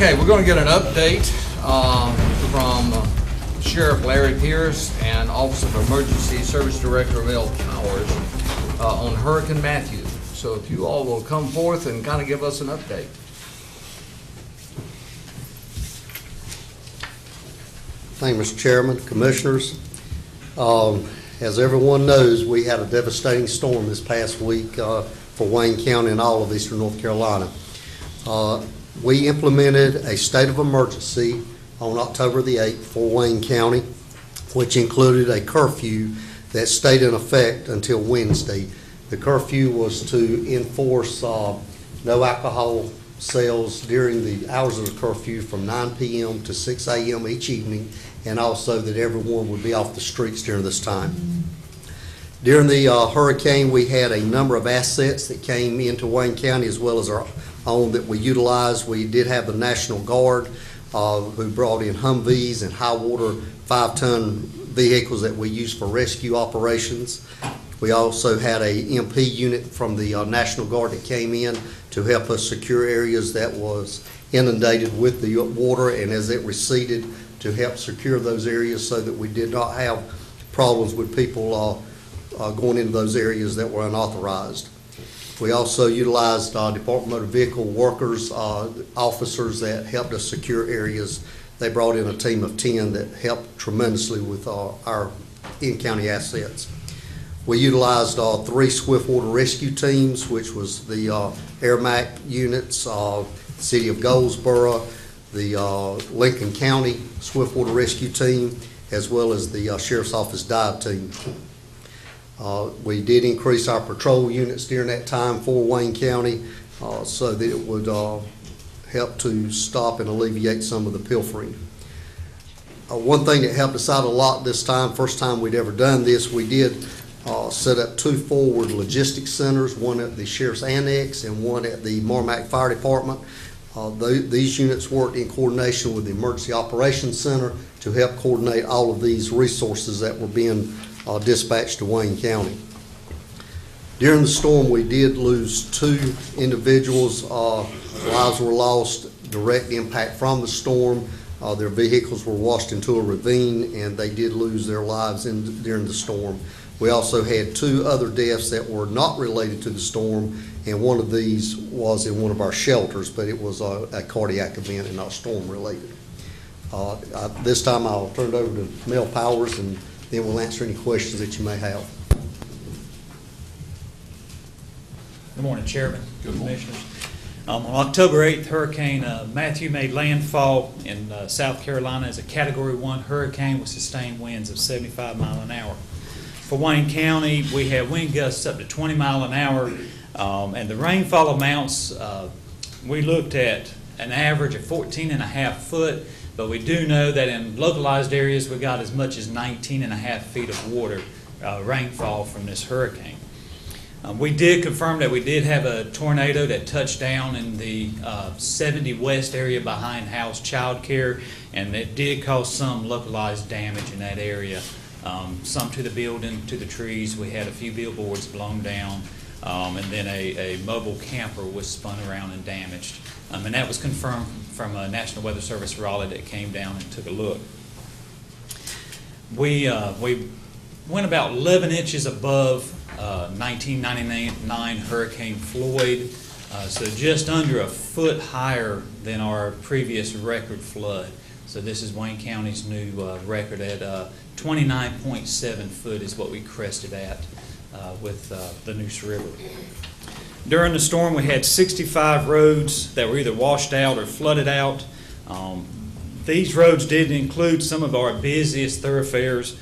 Okay, we're going to get an update from Sheriff Larry Pierce and Office of Emergency Service Director Mel Powers on Hurricane Matthew. So if you all will come forth and kind of give us an update. Thank you, Mr. Chairman, Commissioners. As everyone knows, we had a devastating storm this past week for Wayne County and all of eastern North Carolina. We implemented a state of emergency on October the 8th for Wayne County, which included a curfew that stayed in effect until Wednesday. The curfew was to enforce no alcohol sales during the hours of the curfew from 9 p.m. to 6 a.m. each evening, and also that everyone would be off the streets during this time. During the hurricane, we had a number of assets that came into Wayne County as well as our own that we utilized. We did have the National Guard who brought in Humvees and high water 5-ton vehicles that we use for rescue operations. We also had a MP unit from the National Guard that came in to help us secure areas that was inundated with the water, and as it receded, to help secure those areas so that we did not have problems with people going into those areas that were unauthorized. We also utilized Department of Motor Vehicle workers, officers that helped us secure areas. They brought in a team of 10 that helped tremendously with our in-county assets. We utilized 3 swift-water rescue teams, which was the AirMac units, City of Goldsboro, the Lincoln County Swift-Water Rescue Team, as well as the Sheriff's Office Dive Team. We did increase our patrol units during that time for Wayne County so that it would help to stop and alleviate some of the pilfering. One thing that helped us out a lot this time, first time we'd ever done this, we did set up 2 forward logistics centers, one at the Sheriff's Annex and one at the Marmac Fire Department. These units worked in coordination with the Emergency Operations Center to help coordinate all of these resources that were being dispatched to Wayne County. During the storm, we did lose 2 individuals. Lives were lost, direct impact from the storm. Their vehicles were washed into a ravine, and they did lose their lives during the storm. We also had 2 other deaths that were not related to the storm, and one of these was in one of our shelters, but it was a cardiac event and not storm related. This time I'll turn it over to Mel Powers, and then we'll answer any questions that you may have. Good morning, Chairman. Good morning. Commissioners. On October 8th, Hurricane Matthew made landfall in South Carolina as a Category 1 hurricane with sustained winds of 75 miles an hour. For Wayne County, we had wind gusts up to 20 miles an hour, and the rainfall amounts, we looked at an average of 14.5 foot, but we do know that in localized areas we got as much as 19.5 feet of water rainfall from this hurricane. We did confirm that we did have a tornado that touched down in the 70 West area behind House Child Care, and it did cause some localized damage in that area. Some to the building, to the trees. We had a few billboards blown down, and then a mobile camper was spun around and damaged. And that was confirmed from a National Weather Service Raleigh that came down and took a look. We went about 11 inches above 1999 Hurricane Floyd, so just under a foot higher than our previous record flood. So this is Wayne County's new record at 29.7 foot is what we crested at with the Neuse River. During the storm, we had 65 roads that were either washed out or flooded out. These roads did include some of our busiest thoroughfares,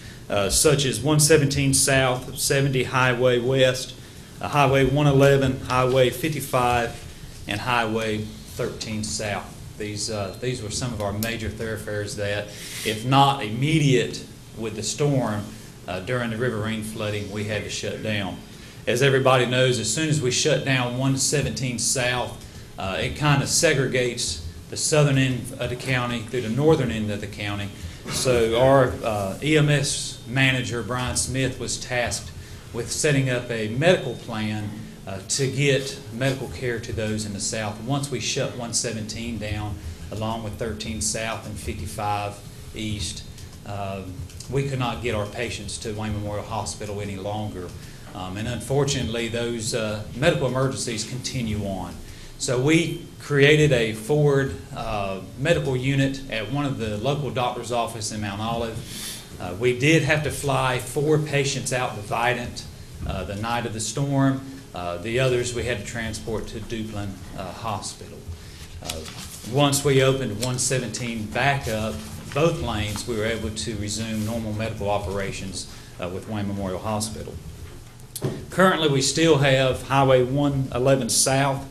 such as 117 South, 70 Highway West, Highway 111, Highway 55, and Highway 13 South. These were some of our major thoroughfares that, if not immediate with the storm, during the riverine flooding, we had to shut down. As everybody knows, as soon as we shut down 117 South, it kind of segregates the southern end of the county through the northern end of the county. So our EMS manager, Brian Smith, was tasked with setting up a medical plan to get medical care to those in the south. Once we shut 117 down, along with 13 South and 55 East. We could not get our patients to Wayne Memorial Hospital any longer. And unfortunately, those medical emergencies continue on. So we created a forward medical unit at one of the local doctor's office in Mount Olive. We did have to fly 4 patients out to Vidant the night of the storm. The others we had to transport to Duplin Hospital. Once we opened 117 back up, both lanes, we were able to resume normal medical operations with Wayne Memorial Hospital. Currently, we still have Highway 111 South,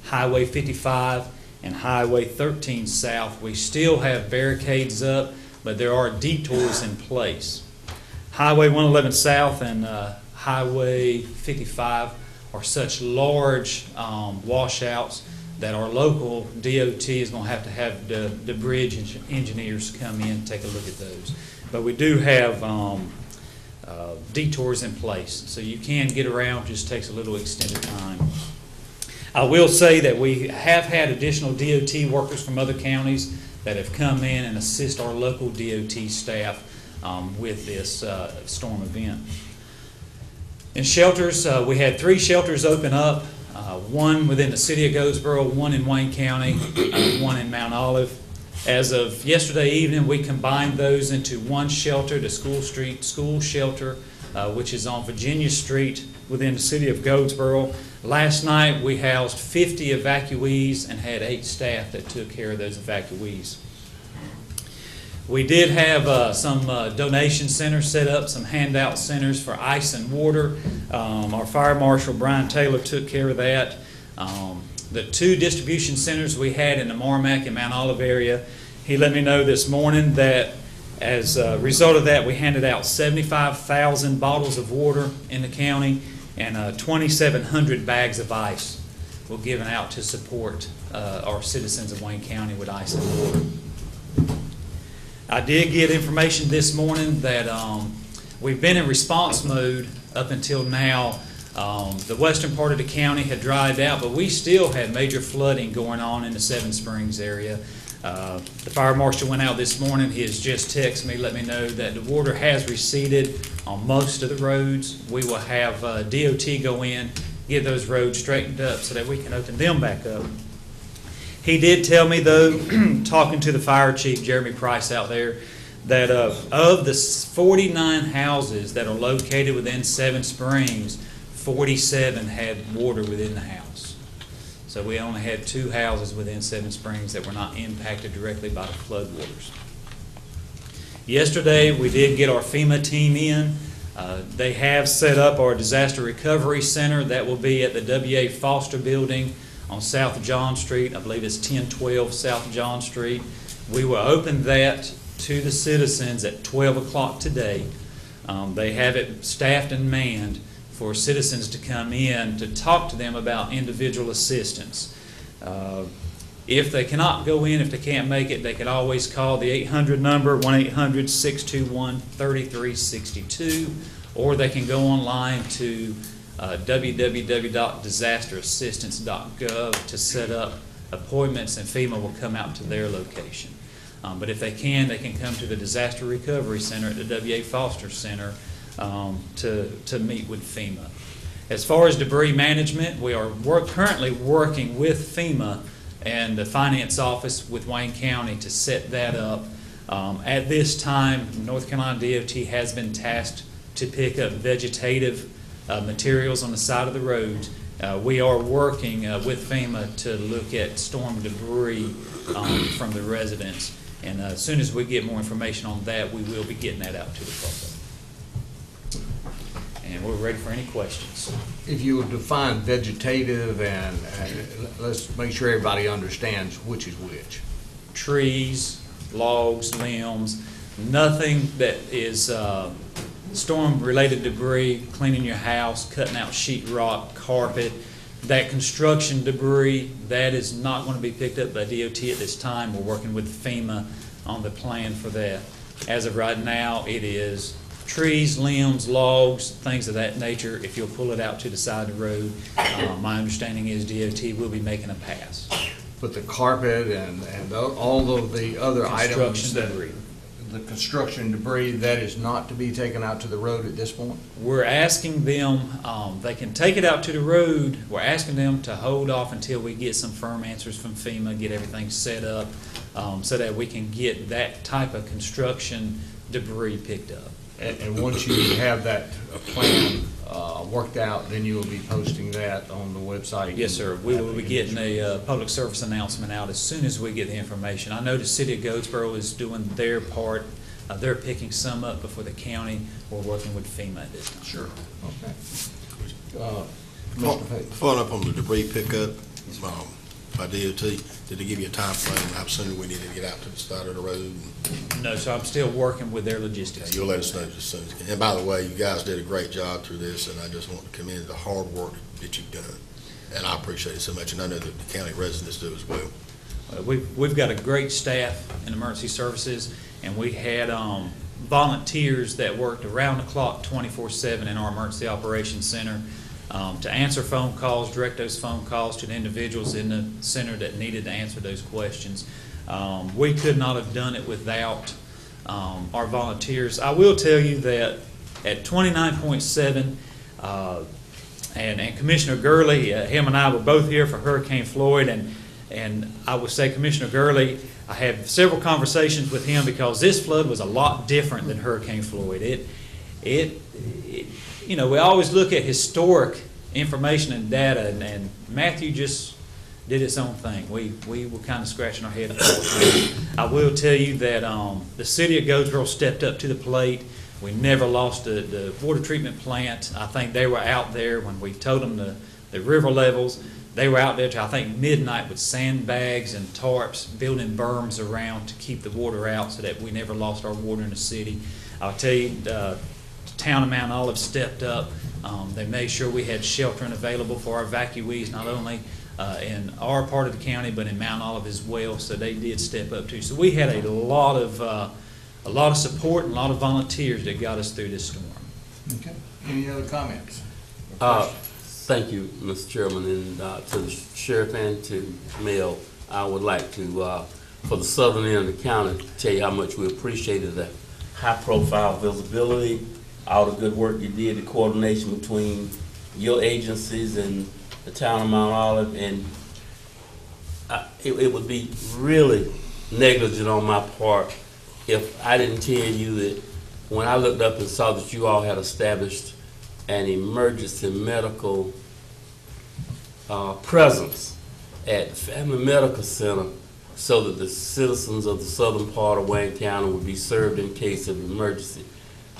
Highway 55, and Highway 13 South. We still have barricades up, but there are detours in place. Highway 111 South and Highway 55 are such large washouts that our local DOT is going to have the bridge engineers come in and take a look at those. But we do have detours in place, so you can get around, just takes a little extended time. I will say that we have had additional DOT workers from other counties that have come in and assist our local DOT staff with this storm event. In shelters, we had 3 shelters open up, one within the city of Goldsboro, one in Wayne County, one in Mount Olive. As of yesterday evening, we combined those into one shelter, the School Street School Shelter, which is on Virginia Street within the city of Goldsboro. Last night, we housed 50 evacuees and had 8 staff that took care of those evacuees. We did have some donation centers set up, some handout centers for ice and water. Our Fire Marshal, Brian Taylor, took care of that. The 2 distribution centers we had in the Marmac and Mount Olive area, he let me know this morning that as a result of that, we handed out 75,000 bottles of water in the county, and 2,700 bags of ice were given out to support our citizens of Wayne County with ice and water. I did get information this morning that we've been in response mode up until now. The western part of the county had dried out, but we still had major flooding going on in the Seven Springs area. The fire marshal went out this morning. He has just texted me, let me know that the water has receded on most of the roads. We will have DOT go in, get those roads straightened up so that we can open them back up. He did tell me, though, talking to the fire chief, Jeremy Price, out there, that of the 49 houses that are located within Seven Springs, 47 had water within the house. So we only had 2 houses within Seven Springs that were not impacted directly by the floodwaters. Yesterday, we did get our FEMA team in. They have set up our disaster recovery center that will be at the W.A. Foster building on South John Street. I believe it's 1012 South John Street. We will open that to the citizens at 12 o'clock today. They have it staffed and manned for citizens to come in to talk to them about individual assistance. If they cannot go in, if they can't make it, they can always call the 800 number, 1-800-621-3362, or they can go online to www.disasterassistance.gov to set up appointments, and FEMA will come out to their location. But if they can come to the Disaster Recovery Center at the W.A. Foster Center to meet with FEMA. As far as debris management, we are currently working with FEMA and the finance office with Wayne County to set that up. At this time, North Carolina DOT has been tasked to pick up vegetative materials on the side of the roads. We are working with FEMA to look at storm debris from the residents. And as soon as we get more information on that, we will be getting that out to the public. And we're ready for any questions. If you would define vegetative and let's make sure everybody understands which is which. Trees, logs, limbs, nothing that is storm-related debris, cleaning your house, cutting out sheetrock, carpet. That construction debris, that is not going to be picked up by DOT at this time. We're working with FEMA on the plan for that. As of right now, it is trees, limbs, logs, things of that nature. If you'll pull it out to the side of the road, my understanding is DOT will be making a pass. But the carpet and all of the other items Construction that, debris. the construction debris, that is not to be taken out to the road at this point? We're asking them, they can take it out to the road. We're asking them to hold off until we get some firm answers from FEMA, get everything set up, so that we can get that type of construction debris picked up. And once you have that plan worked out, then you will be posting that on the website? Yes, sir. We will be getting a public service announcement out as soon as we get the information. I know the city of Goldsboro is doing their part. They're picking some up before the county. We're working with FEMA at this time. Sure, okay. Mr. Pate? Following up on the debris pickup, by DOT, did they give you a time frame, how soon we need to get out to the side of the road? No, so I'm still working with their logistics. You'll let us know as soon as, and by the way, you guys did a great job through this, and I just want to commend the hard work that you've done. And I appreciate it so much, and I know that the county residents do as well. We've got a great staff in emergency services, and we had volunteers that worked around the clock 24/7 in our emergency operations center to answer phone calls, direct those phone calls to the individuals in the center that needed to answer those questions. We could not have done it without our volunteers. I will tell you that at 29.7, and Commissioner Gurley, him and I were both here for Hurricane Floyd, and I would say Commissioner Gurley, I had several conversations with him because this flood was a lot different than Hurricane Floyd. You know, we always look at historic information and data, and Matthew just did its own thing. We were kind of scratching our head. I will tell you that the city of Goldsboro stepped up to the plate. We never lost the water treatment plant. I think they were out there when we told them the river levels. They were out there till I think midnight with sandbags and tarps, building berms around to keep the water out so that we never lost our water in the city. I'll tell you, the town of Mount Olive stepped up. They made sure we had sheltering available for our evacuees, not only in our part of the county, but in Mount Olive as well. So they did step up too. So we had a lot of support and a lot of volunteers that got us through this storm. Okay. Any other comments? Thank you, Mr. Chairman, and to the sheriff and to Mel, I would like to, for the southern end of the county, tell you how much we appreciated the high-profile visibility, all the good work you did, the coordination between your agencies and the town of Mount Olive, and it would be really negligent on my part if I didn't tell you that when I looked up and saw that you all had established an emergency medical presence at Family Medical Center so that the citizens of the southern part of Wayne County would be served in case of emergency.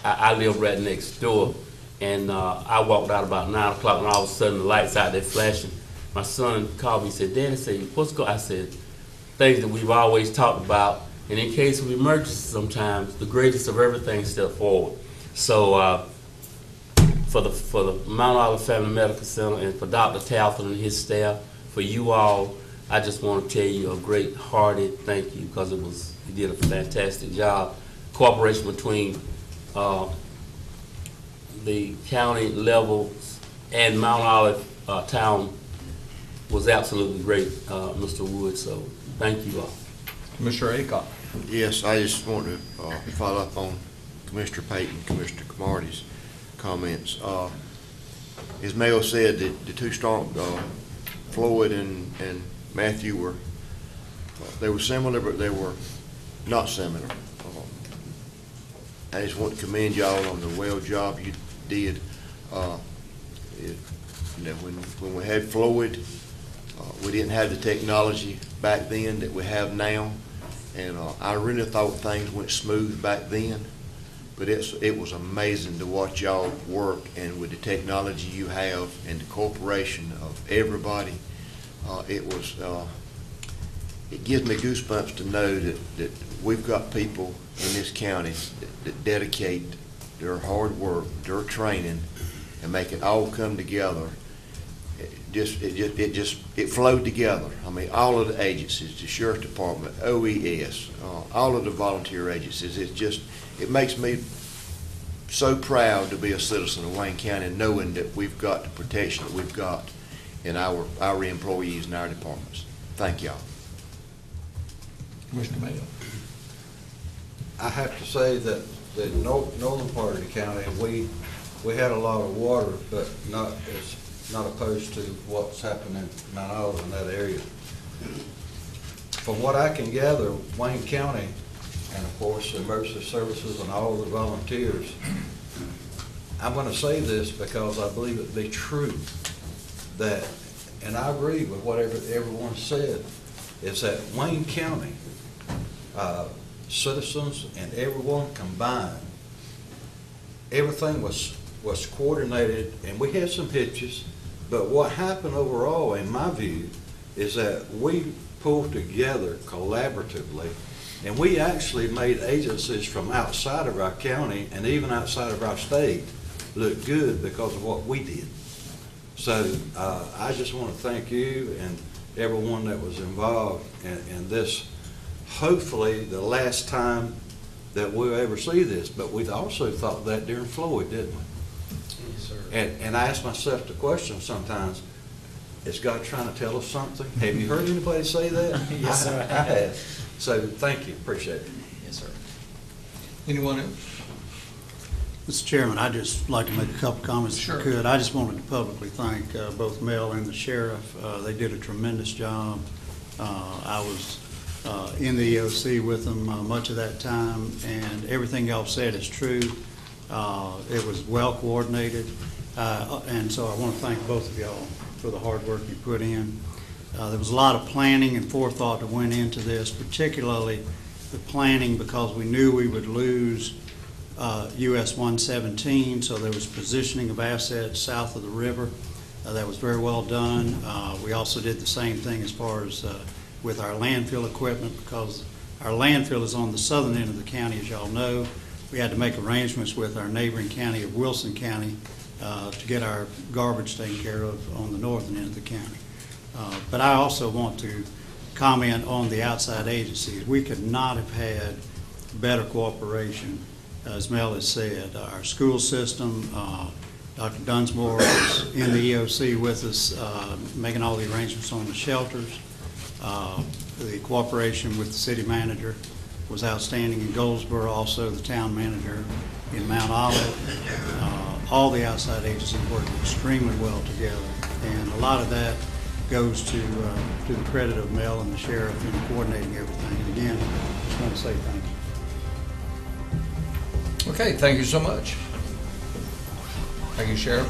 I live right next door, and I walked out about 9 o'clock, and all of a sudden the lights out there flashing. My son called me and said, "Daddy," "what's going on?" I said, "Things that we've always talked about, and in case of emergency sometimes, the greatest of everything step forward." So for the Mount Olive Family Medical Center and for Dr. Talton and his staff, for you all, I just want to tell you a great hearted thank you because you did a fantastic job. Cooperation between the county levels and Mount Olive town was absolutely great, Mr. Wood, so thank you all. Commissioner Aycock? Yes, I just want to follow up on Commissioner Payton, Commissioner Camardi's comments. As Mel said, the two storms, Floyd and Matthew, they were similar, but they were not similar. I just want to commend y'all on the well job you did. When we had Floyd, we didn't have the technology back then that we have now, and I really thought things went smooth back then. But it was amazing to watch y'all work, and with the technology you have and the cooperation of everybody, it gives me goosebumps to know that we've got people in this county that dedicate their hard work, their training, and make it all come together. It flowed together. I mean, all of the agencies, the Sheriff Department, OES, all of the volunteer agencies. It makes me so proud to be a citizen of Wayne County, knowing that we've got the protection that we've got in our employees and our departments. Thank y'all. Mr. Mayo. I have to say that the northern part of the county, we had a lot of water, but it's not opposed to what's happening in Mount Olive in that area. From what I can gather, Wayne County, and of course, emergency services and all the volunteers, I'm gonna say this because I believe it to be true, that, and I agree with whatever everyone said, is that Wayne County, citizens and everyone combined, everything was coordinated, and we had some hitches, but what happened overall, in my view, is that we pulled together collaboratively, and we actually made agencies from outside of our county and even outside of our state look good because of what we did. So I just want to thank you and everyone that was involved in this. Hopefully, the last time that we'll ever see this, but we also thought that during Floyd, didn't we? Yes, sir. And I ask myself the question sometimes, is God trying to tell us something? Have you heard anybody say that? Yes, sir. I have. So thank you, appreciate it. Yes, sir. Anyone else? Mr. Chairman, I'd just like to make a couple comments if Sure. I could. I just wanted to publicly thank both Mel and the sheriff. They did a tremendous job. I was in the EOC with them much of that time, and everything y'all said is true. It was well coordinated, and so I want to thank both of y'all for the hard work you put in. There was a lot of planning and forethought that went into this, particularly the planning because we knew we would lose US 117, so there was positioning of assets south of the river. That was very well done. We also did the same thing as far as with our landfill equipment, because our landfill is on the southern end of the county, as y'all know. We had to make arrangements with our neighboring county of Wilson County to get our garbage taken care of on the northern end of the county. But I also want to comment on the outside agencies. We could not have had better cooperation, as Mel has said. Our school system, Dr. Dunsmore was in the EOC with us, making all the arrangements on the shelters. The cooperation with the city manager was outstanding in Goldsboro, also the town manager in Mount Olive. All the outside agencies worked extremely well together, and a lot of that goes to the credit of Mel and the sheriff in coordinating everything. And again, I just want to say thank you. Okay, thank you so much. Thank you, Sheriff.